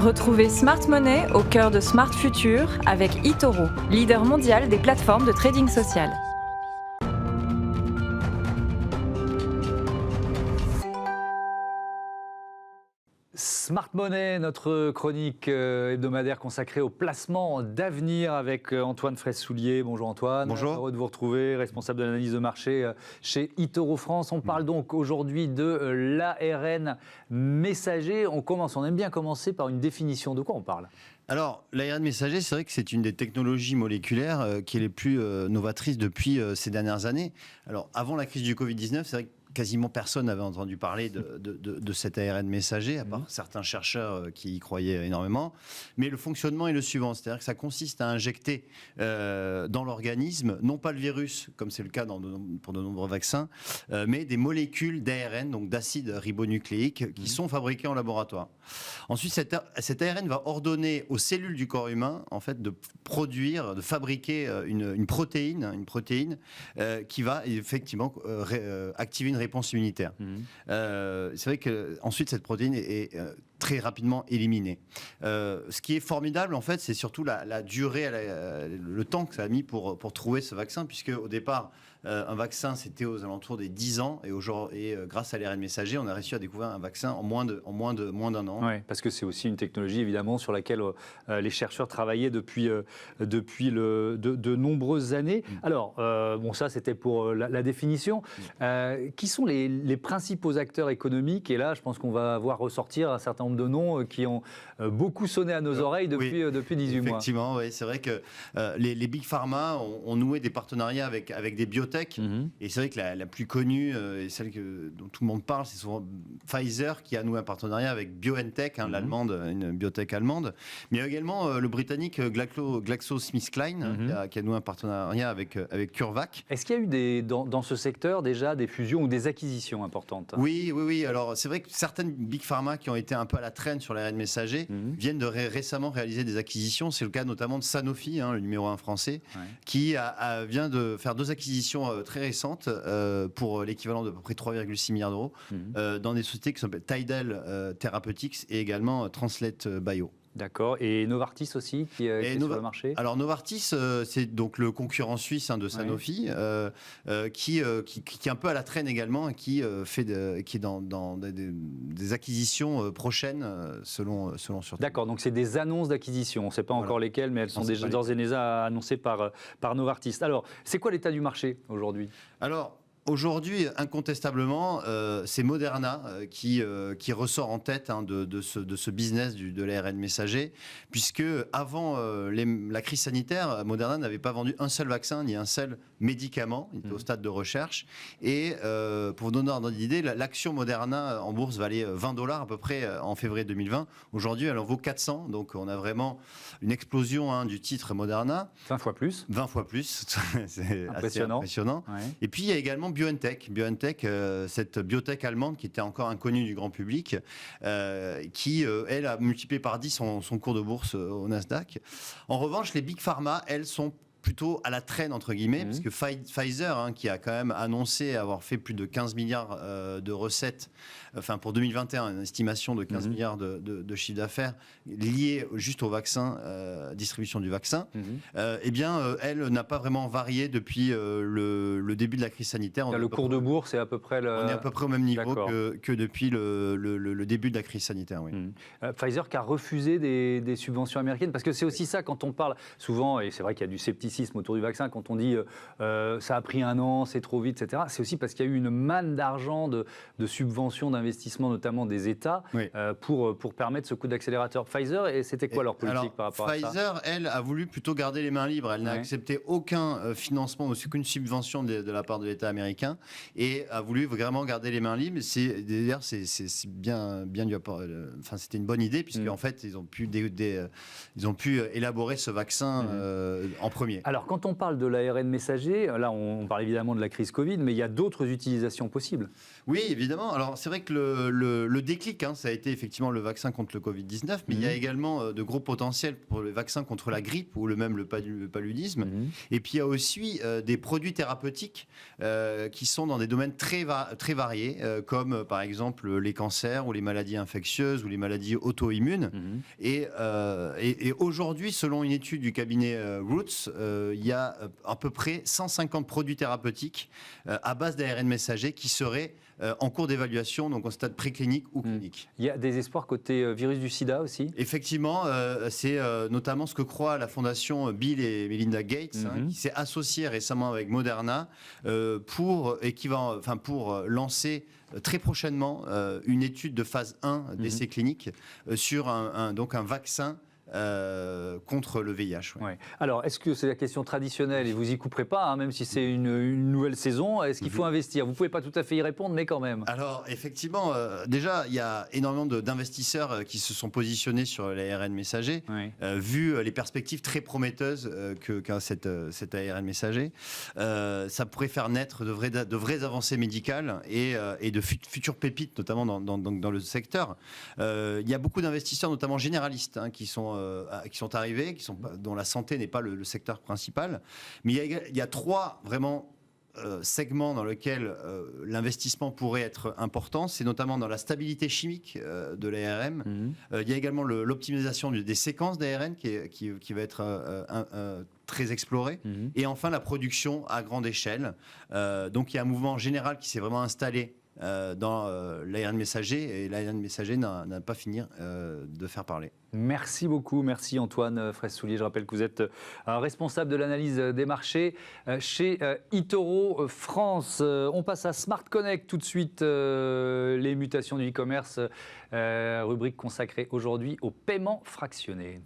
Retrouvez Smart Money au cœur de Smart Future avec eToro, leader mondial des plateformes de trading social. Smart Money, notre chronique hebdomadaire consacrée au placement d'avenir avec Antoine Fraisse-Soulier. Bonjour Antoine. Bonjour. Heureux de vous retrouver, responsable de l'analyse de marché chez eToro France. On parle donc aujourd'hui de l'ARN messager. On aime bien commencer par une définition. De quoi on parle ? Alors, l'ARN messager, c'est vrai que c'est une des technologies moléculaires qui est les plus novatrices depuis ces dernières années. Alors, avant la crise du Covid-19, c'est vrai que quasiment personne n'avait entendu parler de cet ARN messager, à part certains chercheurs qui y croyaient énormément. Mais le fonctionnement est le suivant, c'est-à-dire que ça consiste à injecter dans l'organisme, non pas le virus, comme c'est le cas pour de nombreux vaccins, mais des molécules d'ARN, donc d'acide ribonucléique, qui sont fabriquées en laboratoire. Ensuite, cet ARN va ordonner aux cellules du corps humain, en fait, de fabriquer une protéine qui va effectivement activer une réponse immunitaire. C'est vrai que ensuite cette protéine est très rapidement éliminée. Ce qui est formidable en fait, c'est surtout la durée, le temps que ça a mis pour trouver ce vaccin, puisque au départ un vaccin c'était aux alentours des 10 ans et grâce à l'ARN messager, on a réussi à découvrir un vaccin en moins d'un an. Oui, parce que c'est aussi une technologie évidemment sur laquelle les chercheurs travaillaient depuis de nombreuses années. Alors, ça c'était pour la définition. Qui sont les principaux acteurs économiques ? Et là, je pense qu'on va voir ressortir un certain nombre de noms qui ont beaucoup sonné à nos oreilles depuis 18 mois. Effectivement, oui, c'est vrai que les big pharma ont noué des partenariats avec des biotech. Et c'est vrai que la plus connue et celle dont tout le monde parle, c'est souvent Pfizer qui a noué un partenariat avec BioNTech, l'allemande, une biotech allemande, mais également le britannique GlaxoSmithKline qui a noué un partenariat avec CureVac. Est-ce qu'il y a eu dans ce secteur déjà des fusions ou des acquisitions importantes ? Oui. Alors c'est vrai que certaines big pharma qui ont été un peu à la traîne sur l'ARN messager viennent de récemment réaliser des acquisitions. C'est le cas notamment de Sanofi, le numéro 1 français, qui vient de faire 2 acquisitions très récentes pour l'équivalent d'à peu près 3,6 milliards d'euros dans des sociétés qui s'appellent Tidal Therapeutics et également Translate Bio. D'accord. Et Novartis aussi, qui est sur le marché ? Alors Novartis, c'est donc le concurrent suisse de Sanofi, qui est un peu à la traîne également et qui est dans des acquisitions prochaines selon sur. D'accord, donc c'est des annonces d'acquisition. On ne sait pas encore lesquelles, mais elles sont déjà d'ores et déjà annoncées par Novartis. Alors, c'est quoi l'état du marché aujourd'hui ? Alors, aujourd'hui, incontestablement, c'est Moderna qui ressort en tête de ce business de l'ARN messager, puisque avant la crise sanitaire, Moderna n'avait pas vendu un seul vaccin ni un seul médicament. Il était au stade de recherche. Et pour vous donner un ordre d'idée, l'action Moderna en bourse valait $20 à peu près en février 2020. Aujourd'hui, elle en vaut 400. Donc, on a vraiment une explosion du titre Moderna. 20 fois plus. 20 fois plus. C'est impressionnant. assez impressionnant. Ouais. Et puis, il y a également BioNTech, cette biotech allemande qui était encore inconnue du grand public, qui, elle, a multiplié par 10 son cours de bourse au Nasdaq. En revanche, les big pharma, elles, sont plutôt à la traîne, entre guillemets, parce que Pfizer, qui a quand même annoncé avoir fait plus de 15 milliards de recettes, enfin pour 2021, une estimation de 15 milliards de chiffre d'affaires lié juste au vaccin, distribution du vaccin, elle n'a pas vraiment varié depuis le début de la crise sanitaire. Le cours de bourse est à peu près on est à peu près au même niveau que depuis le début de la crise sanitaire. Oui. Pfizer qui a refusé des subventions américaines, parce que c'est aussi ça quand on parle souvent, et c'est vrai qu'il y a du scepticisme autour du vaccin, quand on dit ça a pris 1 an, c'est trop vite, etc. C'est aussi parce qu'il y a eu une manne d'argent, de subventions, d'investissements, notamment des États, pour permettre ce coup d'accélérateur. Pfizer, et c'était quoi leur politique par rapport à ça ? Pfizer, elle, a voulu plutôt garder les mains libres. Elle n'a accepté aucun financement, aucune subvention de la part de l'État américain, et a voulu vraiment garder les mains libres. D'ailleurs, c'est bien du rapport. Enfin, c'était une bonne idée, puisqu'en fait, ils ont pu élaborer ce vaccin en premier. Alors, quand on parle de l'ARN messager, là, on parle évidemment de la crise Covid, mais il y a d'autres utilisations possibles. Oui, évidemment. Alors, c'est vrai que le déclic, ça a été effectivement le vaccin contre le Covid-19, mais il y a également de gros potentiels pour le vaccin contre la grippe ou même le paludisme. Et puis, il y a aussi des produits thérapeutiques qui sont dans des domaines très variés, comme par exemple les cancers ou les maladies infectieuses ou les maladies auto-immunes. Et aujourd'hui, selon une étude du cabinet Roots, il y a à peu près 150 produits thérapeutiques à base d'ARN messager qui seraient en cours d'évaluation, donc en stade préclinique ou clinique. Il y a des espoirs côté virus du sida aussi? Effectivement, c'est notamment ce que croit la fondation Bill et Melinda Gates, qui s'est associée récemment avec Moderna pour lancer très prochainement une étude de phase 1 d'essai clinique sur un vaccin contre le VIH. Ouais. Alors, est-ce que c'est la question traditionnelle et vous y couperez pas, même si c'est une nouvelle saison, est-ce qu'il faut investir? Vous pouvez pas tout à fait y répondre, mais quand même. Alors, effectivement, déjà, il y a énormément d'investisseurs qui se sont positionnés sur l'ARN messager, vu les perspectives très prometteuses qu'a cet ARN messager. Ça pourrait faire naître de vraies avancées médicales et de futures pépites, notamment dans le secteur. Il y a beaucoup d'investisseurs, notamment généralistes, qui sont arrivés, dont la santé n'est pas le secteur principal. Mais il y a trois vraiment segments dans lesquels l'investissement pourrait être important. C'est notamment dans la stabilité chimique de l'ARN. Il y a également l'optimisation des séquences d'ARN qui va être très explorée. Et enfin, la production à grande échelle. Donc, il y a un mouvement général qui s'est vraiment installé dans l'ARN messager, et l'ARN messager n'a pas fini de faire parler. Merci beaucoup, merci Antoine Fraisse-Soulier. Je rappelle que vous êtes responsable de l'analyse des marchés chez eToro France. On passe à Smart Connect tout de suite, les mutations du e-commerce, rubrique consacrée aujourd'hui au paiement fractionné.